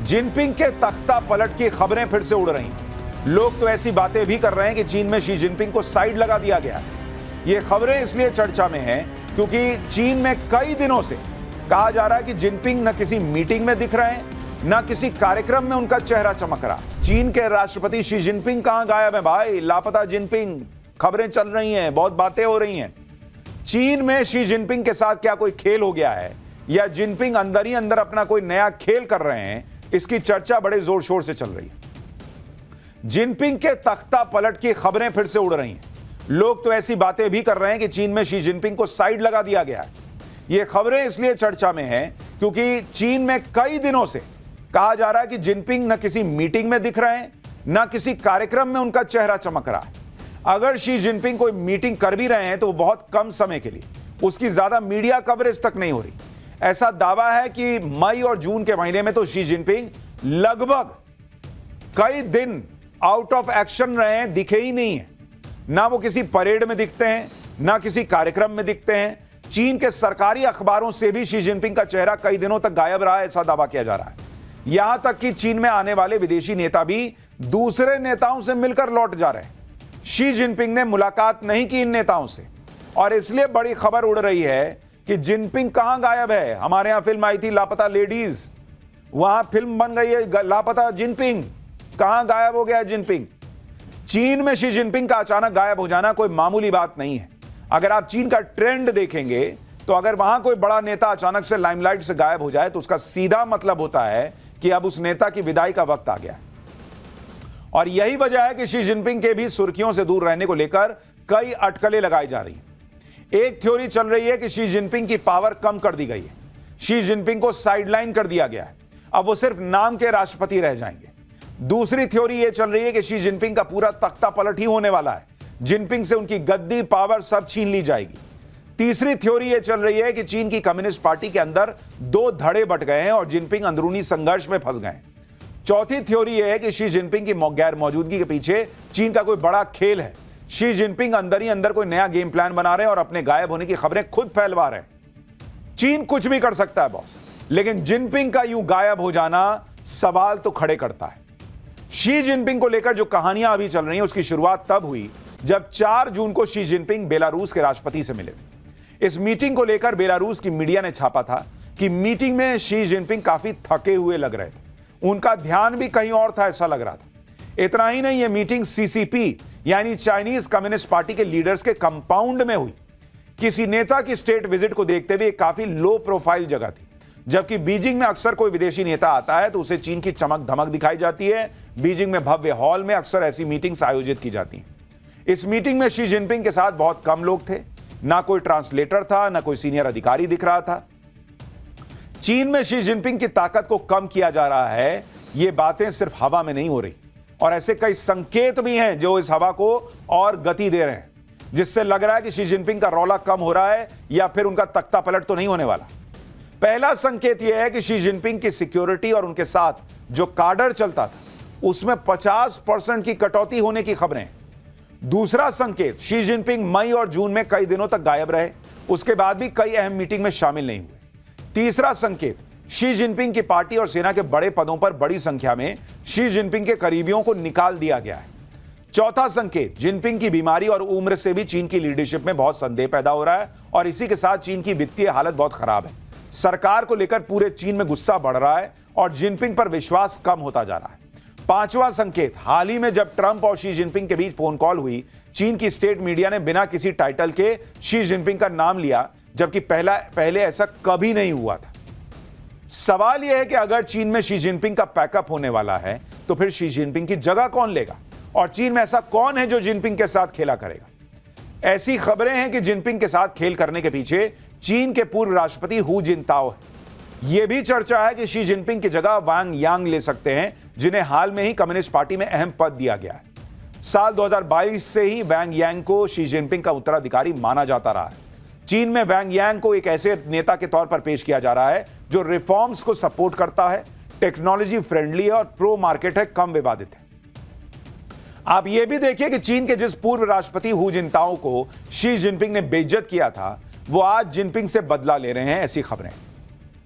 Jinping के तख्ता पलट की खबरें फिर से उड़ रही हैं। लोग तो ऐसी बातें भी कर रहे हैं कि चीन में शी जिनपिंग को साइड लगा दिया गया। ये खबरें इसलिए चर्चा में हैं क्योंकि चीन में कई दिनों से कहा जा रहा है कि जिनपिंग न किसी मीटिंग में दिख रहे हैं, न किसी कार्यक्रम में उनका चेहरा चमक रहा। चीन के राष्ट्रपति शी जिनपिंग कहां गायब है भाई? लापता जिनपिंग, खबरें चल रही हैं, बहुत बातें हो रही हैं। चीन में शी जिनपिंग के साथ क्या कोई खेल हो गया है या जिनपिंग अंदर ही अंदर अपना कोई नया खेल कर रहे हैं, इसकी चर्चा बड़े जोर शोर से चल रही है। जिनपिंग के तख्ता पलट की खबरें फिर से उड़ रही हैं। लोग तो ऐसी बातें भी कर रहे हैं कि चीन में शी जिनपिंग को साइड लगा दिया गया है। ये खबरें इसलिए चर्चा में हैं क्योंकि चीन में कई दिनों से कहा जा रहा है कि जिनपिंग न किसी मीटिंग में दिख रहे हैं, न किसी कार्यक्रम में उनका चेहरा चमक रहा है। अगर शी जिनपिंग कोई मीटिंग कर भी रहे हैं तो बहुत कम समय के लिए, उसकी ज्यादा मीडिया कवरेज तक नहीं हो रही। ऐसा दावा है कि मई और जून के महीने में तो शी जिनपिंग लगभग कई दिन आउट ऑफ एक्शन रहे हैं, दिखे ही नहीं है। ना वो किसी परेड में दिखते हैं, ना किसी कार्यक्रम में दिखते हैं। चीन के सरकारी अखबारों से भी शी जिनपिंग का चेहरा कई दिनों तक गायब रहा है, ऐसा दावा किया जा रहा है। यहां तक कि चीन में आने वाले विदेशी नेता भी दूसरे नेताओं से मिलकर लौट जा रहे हैं। शी जिनपिंग ने मुलाकात नहीं की इन नेताओं से, और इसलिए बड़ी खबर उड़ रही है कि जिनपिंग कहां गायब है। हमारे यहां फिल्म आई थी लापता लेडीज, वहां फिल्म बन गई है लापता जिनपिंग। कहां गायब हो गया जिनपिंग? चीन में शी जिनपिंग का अचानक गायब हो जाना कोई मामूली बात नहीं है। अगर आप चीन का ट्रेंड देखेंगे तो अगर वहां कोई बड़ा नेता अचानक से लाइमलाइट से गायब हो जाए तो उसका सीधा मतलब होता है कि अब उस नेता की विदाई का वक्त आ गया है। और यही वजह है कि शी जिनपिंग के भी सुर्खियों से दूर रहने को लेकर कई अटकलें लगाई जा रही हैं। एक थ्योरी चल रही है कि शी जिनपिंग की पावर कम कर दी गई है, शी जिनपिंग को साइडलाइन कर दिया गया है, अब वो सिर्फ नाम के राष्ट्रपति रह जाएंगे। दूसरी थ्योरी यह चल रही है कि शी जिनपिंग का पूरा तख्ता पलट ही होने वाला है, जिनपिंग से उनकी गद्दी पावर सब छीन ली जाएगी। तीसरी थ्योरी यह चल रही है कि चीन की कम्युनिस्ट पार्टी के अंदर दो धड़े बट गए हैं और जिनपिंग अंदरूनी संघर्ष में फंस गए हैं। चौथी थ्योरी यह है कि शी जिनपिंग की गैर मौजूदगी के पीछे चीन का कोई बड़ा खेल है। शी जिनपिंग अंदर ही अंदर कोई नया गेम प्लान बना रहे हैं और अपने गायब होने की खबरें खुद फैलवा रहे हैं। चीन कुछ भी कर सकता है बॉस, लेकिन जिनपिंग का यूं गायब हो जाना सवाल तो खड़े करता है। शी जिनपिंग को लेकर जो कहानियां अभी चल रही हैं उसकी शुरुआत तब हुई जब 4 जून को शी जिनपिंग बेलारूस के राष्ट्रपति से मिले थे। इस मीटिंग को लेकर बेलारूस की मीडिया ने छापा था कि मीटिंग में शी जिनपिंग काफी थके हुए लग रहे थे, उनका ध्यान भी कहीं और था ऐसा लग रहा था। इतना ही नहीं, यह मीटिंग सीसीपी यानी चाइनीज कम्युनिस्ट पार्टी के लीडर्स के कंपाउंड में हुई। किसी नेता की स्टेट विजिट को देखते हुए काफी लो प्रोफाइल जगह थी। जबकि बीजिंग में अक्सर कोई विदेशी नेता आता है तो उसे चीन की चमक धमक दिखाई जाती है। बीजिंग में भव्य हॉल में अक्सर ऐसी मीटिंग्स आयोजित की जाती हैं। इस मीटिंग में शी जिनपिंग के साथ बहुत कम लोग थे, ना कोई ट्रांसलेटर था, ना कोई सीनियर अधिकारी दिख रहा था। चीन में शी जिनपिंग की ताकत को कम किया जा रहा है, ये बातें सिर्फ हवा में नहीं हो रही, और ऐसे कई संकेत भी हैं जो इस हवा को और गति दे रहे हैं, जिससे लग रहा है कि शी जिनपिंग का रौला कम हो रहा है या फिर उनका तख्ता पलट तो नहीं होने वाला। पहला संकेत यह है कि शी जिनपिंग की सिक्योरिटी और उनके साथ जो काडर चलता था उसमें 50% की कटौती होने की खबरें। दूसरा संकेत, शी जिनपिंग मई और जून में कई दिनों तक गायब रहे, उसके बाद भी कई अहम मीटिंग में शामिल नहीं हुए। तीसरा संकेत, शी जिनपिंग की पार्टी और सेना के बड़े पदों पर बड़ी संख्या में शी जिनपिंग के करीबियों को निकाल दिया गया है। चौथा संकेत, जिनपिंग की बीमारी और उम्र से भी चीन की लीडरशिप में बहुत संदेह पैदा हो रहा है और इसी के साथ चीन की वित्तीय हालत बहुत खराब है। सरकार को लेकर पूरे चीन में गुस्सा बढ़ रहा है और जिनपिंग पर विश्वास कम होता जा रहा है। पांचवा संकेत, हाल ही में जब ट्रंप और शी जिनपिंग के बीच फोन कॉल हुई, चीन की स्टेट मीडिया ने बिना किसी टाइटल के शी जिनपिंग का नाम लिया, जबकि पहले ऐसा कभी नहीं हुआ था। सवाल यह है कि अगर चीन में शी जिनपिंग का पैकअप होने वाला है तो फिर शी जिनपिंग की जगह कौन लेगा, और चीन में ऐसा कौन है जो जिनपिंग के साथ खेला करेगा। ऐसी खबरें हैं कि जिनपिंग के साथ खेल करने के पीछे चीन के पूर्व राष्ट्रपति हु जिनताओ है। यह भी चर्चा है कि शी जिनपिंग की जगह वांग यांग ले सकते हैं, जिन्हें हाल में ही कम्युनिस्ट पार्टी में अहम पद दिया गया है। साल 2022 से ही वांग यांग को शी जिनपिंग का उत्तराधिकारी माना जाता रहा है। चीन में वांग यांग को एक ऐसे नेता के तौर पर पेश किया जा रहा है जो रिफॉर्म्स को सपोर्ट करता है, टेक्नोलॉजी फ्रेंडली है और प्रो मार्केट है, कम विवादित है। आप यह भी देखिए कि चीन के जिस पूर्व राष्ट्रपति हु जिनताओ को शी जिनपिंग ने बेइज्जत किया था, वो आज जिनपिंग से बदला ले रहे हैं, ऐसी खबरें।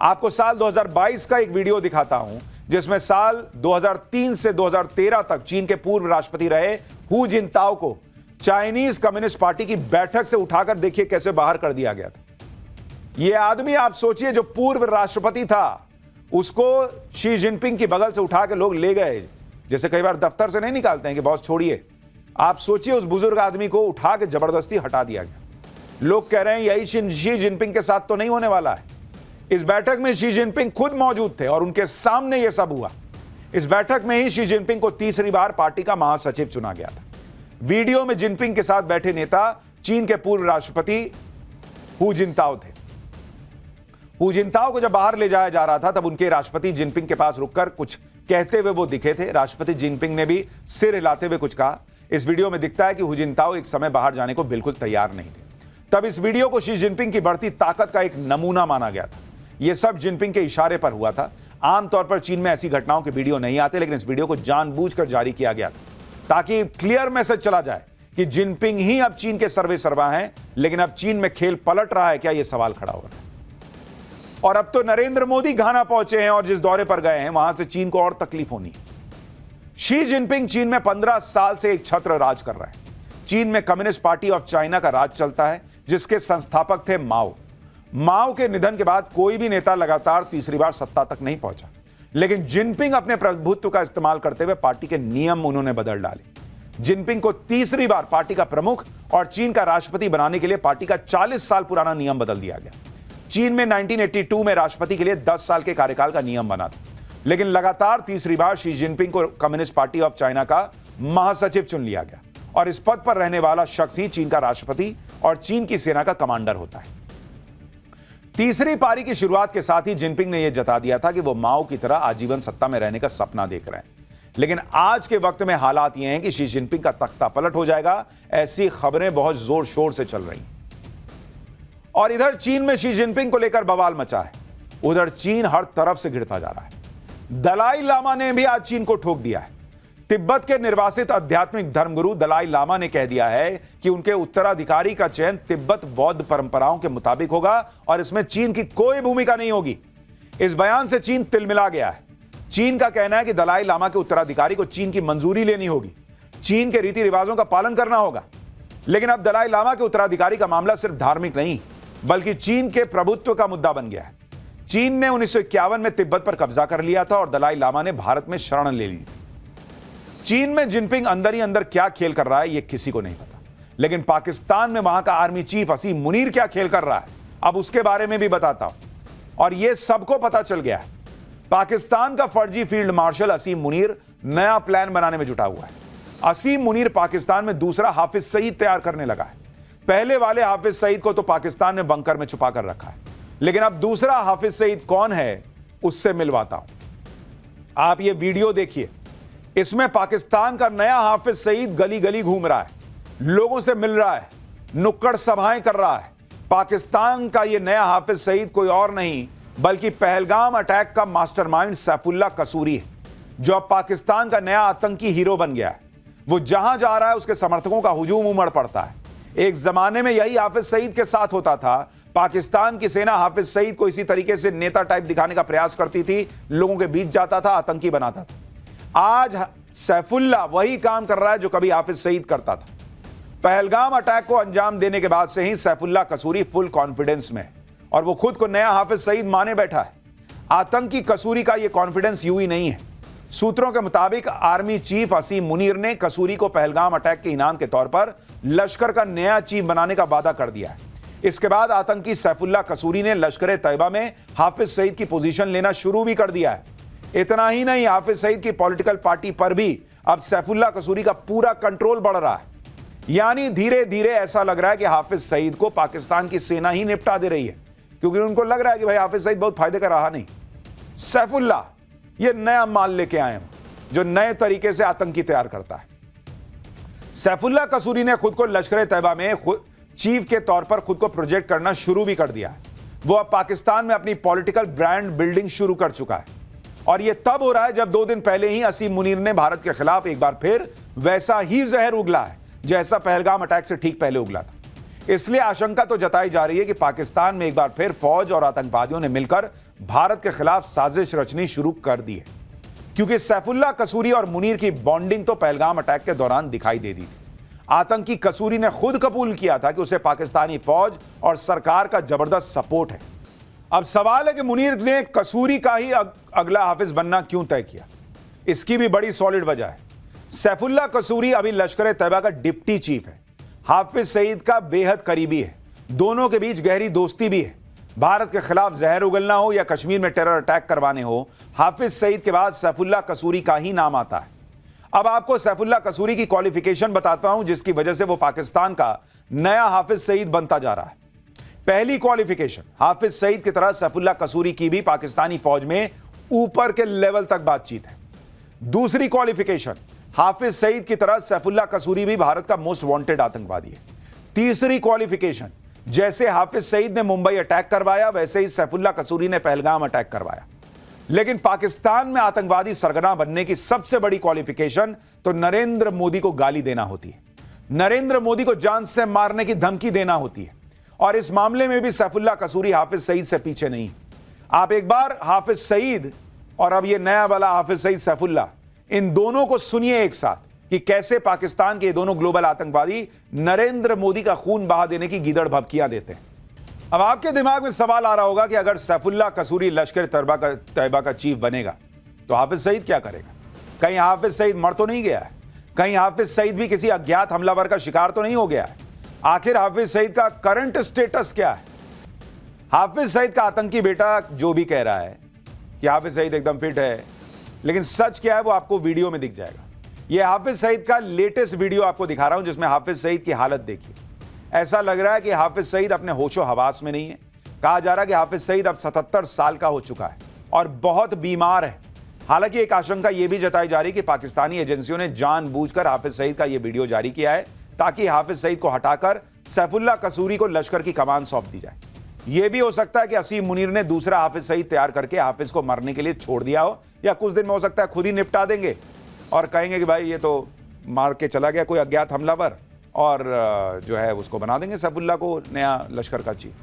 आपको साल 2022 का एक वीडियो दिखाता हूं जिसमें साल 2003 से 2013 तक चीन के पूर्व राष्ट्रपति रहे हू जिनताओ को चाइनीज कम्युनिस्ट पार्टी की बैठक से उठाकर देखिए कैसे बाहर कर दिया गया था। यह आदमी आप सोचिए जो पूर्व राष्ट्रपति था उसको शी जिनपिंग की बगल से उठा के लोग ले गए, जैसे कई बार दफ्तर से नहीं निकालते हैं कि बॉस छोड़िए। आप सोचिए उस बुजुर्ग आदमी को उठा के जबरदस्ती हटा दिया गया। लोग कह रहे हैं यही शी जिनपिंग के साथ तो नहीं होने वाला है। इस बैठक में शी जिनपिंग खुद मौजूद थे और उनके सामने यह सब हुआ। इस बैठक में ही शी जिनपिंग को तीसरी बार पार्टी का महासचिव चुना गया था। वीडियो में जिनपिंग के साथ बैठे नेता चीन के पूर्व राष्ट्रपति हू जिनताओ थे। हू जिनताओ को जब बाहर ले जाया जा रहा था तब उनके राष्ट्रपति जिनपिंग के पास रुककर कुछ कहते हुए वो दिखे थे। राष्ट्रपति जिनपिंग ने भी सिर हिलाते हुए कुछ कहा। इस वीडियो में दिखता है कि हू जिनताओ एक समय बाहर जाने को बिल्कुल तैयार नहीं थे। तब इस वीडियो को शी जिनपिंग की बढ़ती ताकत का एक नमूना माना गया था। यह सब जिनपिंग के इशारे पर हुआ था। आमतौर पर चीन में ऐसी घटनाओं के वीडियो नहीं आते, लेकिन इस वीडियो को जानबूझकर जारी किया गया था ताकि क्लियर मैसेज चला जाए कि जिनपिंग ही अब चीन के सर्वे सर्वा हैं। लेकिन अब चीन में खेल पलट रहा है क्या, यह सवाल खड़ा हो रहा है। और अब तो नरेंद्र मोदी घाना पहुंचे हैं और जिस दौरे पर गए हैं वहां से चीन को और तकलीफ होनी है। शी जिनपिंग चीन में 15 साल से एक छत्र राज कर रहे हैं। चीन में कम्युनिस्ट पार्टी ऑफ चाइना का राज चलता है जिसके संस्थापक थे माओ। माओ के निधन के बाद कोई भी नेता लगातार तीसरी बार सत्ता तक नहीं पहुंचा, लेकिन जिनपिंग अपने प्रभुत्व का इस्तेमाल करते हुए पार्टी के नियम उन्होंने बदल डाले। जिनपिंग को तीसरी बार पार्टी का प्रमुख और चीन का राष्ट्रपति बनाने के लिए पार्टी का 40 साल पुराना नियम बदल दिया गया। चीन में 1982 में राष्ट्रपति के लिए 10 साल के कार्यकाल का नियम बना था, लेकिन लगातार तीसरी बार शी जिनपिंग को कम्युनिस्ट पार्टी ऑफ चाइना का महासचिव चुन लिया गया और इस पद पर रहने वाला शख्स ही चीन का राष्ट्रपति और चीन की सेना का कमांडर होता है। तीसरी पारी की शुरुआत के साथ ही जिनपिंग ने यह जता दिया था कि वो माओ की तरह आजीवन सत्ता में रहने का सपना देख रहे हैं। लेकिन आज के वक्त में हालात ये हैं कि शी जिनपिंग का तख्ता पलट हो जाएगा, ऐसी खबरें बहुत जोर शोर से चल रही हैं। और इधर चीन में शी जिनपिंग को लेकर बवाल मचा है, उधर चीन हर तरफ से घिरता जा रहा है। दलाई लामा ने भी आज चीन को ठोक दिया है। तिब्बत के निर्वासित आध्यात्मिक धर्मगुरु दलाई लामा ने कह दिया है कि उनके उत्तराधिकारी का चयन तिब्बत बौद्ध परंपराओं के मुताबिक होगा और इसमें चीन की कोई भूमिका नहीं होगी। इस बयान से चीन तिलमिला गया है। चीन का कहना है कि दलाई लामा के उत्तराधिकारी को चीन की मंजूरी लेनी होगी, चीन के रीति रिवाजों का पालन करना होगा। लेकिन अब दलाई लामा के उत्तराधिकारी का मामला सिर्फ धार्मिक नहीं बल्कि चीन के प्रभुत्व का मुद्दा बन गया है। चीन ने 1951 में तिब्बत पर कब्जा कर लिया था और दलाई लामा ने भारत में शरण ले ली थी। चीन में जिनपिंग अंदर ही अंदर क्या खेल कर रहा है यह किसी को नहीं पता, लेकिन पाकिस्तान में वहां का आर्मी चीफ असीम मुनीर क्या खेल कर रहा है अब उसके बारे में भी बताता हूं। और यह सबको पता चल गया है। पाकिस्तान का फर्जी फील्ड मार्शल असीम मुनीर नया प्लान बनाने में जुटा हुआ है। असीम मुनीर पाकिस्तान में दूसरा हाफिज सईद तैयार करने लगा है। पहले वाले हाफिज सईद को तो पाकिस्तान ने बंकर में छुपा कर रखा है, लेकिन अब दूसरा हाफिज सईद कौन है उससे मिलवाता हूं। आप ये वीडियो देखिए, इसमें पाकिस्तान का नया हाफिज सईद गली गली घूम रहा है, लोगों से मिल रहा है, नुक्कड़ सभाएं कर रहा है। पाकिस्तान का यह नया हाफिज सईद कोई और नहीं बल्कि पहलगाम अटैक का मास्टरमाइंड सैफुल्लाह कसूरी है, जो अब पाकिस्तान का नया आतंकी हीरो बन गया है। वो जहां जा रहा है उसके समर्थकों का हुजूम उमड़ पड़ता है। एक जमाने में यही हाफिज सईद के साथ होता था। पाकिस्तान की सेना हाफिज सईद को इसी तरीके से नेता टाइप दिखाने का प्रयास करती थी, लोगों के बीच जाता था, आतंकी बनाता था। आज सैफुल्लाह वही काम कर रहा है जो कभी हाफिज सईद करता था। पहलगाम अटैक को अंजाम देने के बाद से ही सैफुल्लाह कसूरी फुल कॉन्फिडेंस में और वो खुद को नया हाफिज सईद माने बैठा है। आतंकी कसूरी का ये कॉन्फिडेंस यूं ही नहीं है। सूत्रों के मुताबिक आर्मी चीफ असीम मुनीर ने कसूरी को पहलगाम अटैक के इनाम के तौर पर लश्कर का नया चीफ बनाने का वादा कर दिया है। इसके बाद आतंकी सैफुल्लाह कसूरी ने लश्कर तैयबा में हाफिज सईद की पोजीशन लेना शुरू भी कर दिया है। इतना ही नहीं, हाफिज सईद की पॉलिटिकल पार्टी पर भी अब सैफुल्लाह कसूरी का पूरा कंट्रोल बढ़ रहा है। यानी धीरे धीरे ऐसा लग रहा है कि हाफिज सईद को पाकिस्तान की सेना ही निपटा दे रही है, क्योंकि उनको लग रहा है कि भाई हाफिज सईद बहुत फायदे का रहा नहीं। सैफुल्लाह ये नया माल लेके आए हैं जो नए तरीके से आतंकी तैयार करता है। सैफुल्लाह कसूरी ने खुद को लश्कर तैयबा में चीफ के तौर पर खुद को प्रोजेक्ट करना शुरू भी कर दिया है। वो अब पाकिस्तान में अपनी पॉलिटिकल ब्रांड बिल्डिंग शुरू कर चुका है और यह तब हो रहा है जब 2 दिन पहले ही असीम मुनीर ने भारत के खिलाफ एक बार फिर वैसा ही जहर उगला है जैसा पहलगाम अटैक से ठीक पहले उगला था। इसलिए आशंका तो जताई जा रही है कि पाकिस्तान में एक बार फिर फौज और आतंकवादियों ने मिलकर भारत के खिलाफ साजिश रचनी शुरू कर दी है। क्योंकि सैफुल्ला कसूरी और मुनीर की बॉन्डिंग तो पहलगाम अटैक के दौरान दिखाई दे दी थी। आतंकी कसूरी ने खुद कबूल किया था कि उसे पाकिस्तानी फौज और सरकार का जबरदस्त सपोर्ट है। अब सवाल है कि मुनीर ने कसूरी का ही अगला हाफिज बनना क्यों तय किया। इसकी भी बड़ी सॉलिड वजह है। सैफुल्ला कसूरी अभी लश्कर तैयबा का डिप्टी चीफ है, हाफिज सईद का बेहद करीबी है, दोनों के बीच गहरी दोस्ती भी है। भारत के खिलाफ जहर उगलना हो या कश्मीर में टेरर अटैक करवाने हो, हाफिज सईद के बाद सैफुल्ला कसूरी का ही नाम आता है। अब आपको सैफुल्ला कसूरी की क्वालिफिकेशन बताता हूं, जिसकी वजह से वो पाकिस्तान का नया हाफिज सईद बनता जा रहा है। पहली क्वालिफिकेशन, हाफिज सईद की तरह सैफुल्ला कसूरी की भी पाकिस्तानी फौज में ऊपर के लेवल तक बातचीत है। दूसरी क्वालिफिकेशन, हाफिज सईद की तरह सैफुल्ला कसूरी भी भारत का मोस्ट वांटेड आतंकवादी है। तीसरी क्वालिफिकेशन, जैसे हाफिज सईद ने मुंबई अटैक करवाया, वैसे ही सैफुल्ला कसूरी ने पहलगाम अटैक करवाया। लेकिन पाकिस्तान में आतंकवादी सरगना बनने की सबसे बड़ी क्वालिफिकेशन तो नरेंद्र मोदी को गाली देना होती है, नरेंद्र मोदी को जान से मारने की धमकी देना होती है। और इस मामले में भी सैफुल्ला कसूरी हाफिज सईद से पीछे नहीं। आप एक बार हाफिज सईद और अब ये नया वाला हाफिज सईद सैफुल्ला, इन दोनों को सुनिए एक साथ कि कैसे पाकिस्तान के दोनों ग्लोबल आतंकवादी नरेंद्र मोदी का खून बहा देने की गीदड़ भभकियां देते हैं। अब आपके दिमाग में सवाल आ रहा होगा कि अगर सैफुल्ला कसूरी लश्कर तैयबा का चीफ बनेगा तो हाफिज सईद क्या करेगा? कहीं हाफिज सईद मर तो नहीं गया है? कहीं हाफिज सईद भी किसी अज्ञात हमलावर का शिकार तो नहीं हो गया है? आखिर हाफिज सईद का करंट स्टेटस क्या है? हाफिज सईद का आतंकी बेटा जो भी कह रहा है कि हाफिज सईद एकदम फिट है, लेकिन सच क्या है वो आपको वीडियो में दिख जाएगा। ये हाफिज सईद का लेटेस्ट वीडियो आपको दिखा रहा हूं, जिसमें हाफिज सईद की हालत देखिए। ऐसा लग रहा है कि हाफिज सईद अपने होशो हवास में नहीं है। कहा जा रहा है कि हाफिज सईद अब 77 साल का हो चुका है और बहुत बीमार है। हालांकि एक आशंका यह भी जताई जा रही है कि पाकिस्तानी एजेंसियों ने जानबूझकर हाफिज सईद का यह वीडियो जारी किया है ताकि हाफिज सईद को हटाकर सैफुल्ला कसूरी को लश्कर की कमान सौंप दी जाए। यह भी हो सकता है कि असीम मुनीर ने दूसरा हाफिज सईद तैयार करके हाफिज को मरने के लिए छोड़ दिया हो, या कुछ दिन में हो सकता है खुद ही निपटा देंगे और कहेंगे कि भाई ये तो मार के चला गया कोई अज्ञात हमलावर, और जो है उसको बना देंगे सैफुल्ला को नया लश्कर का चीफ।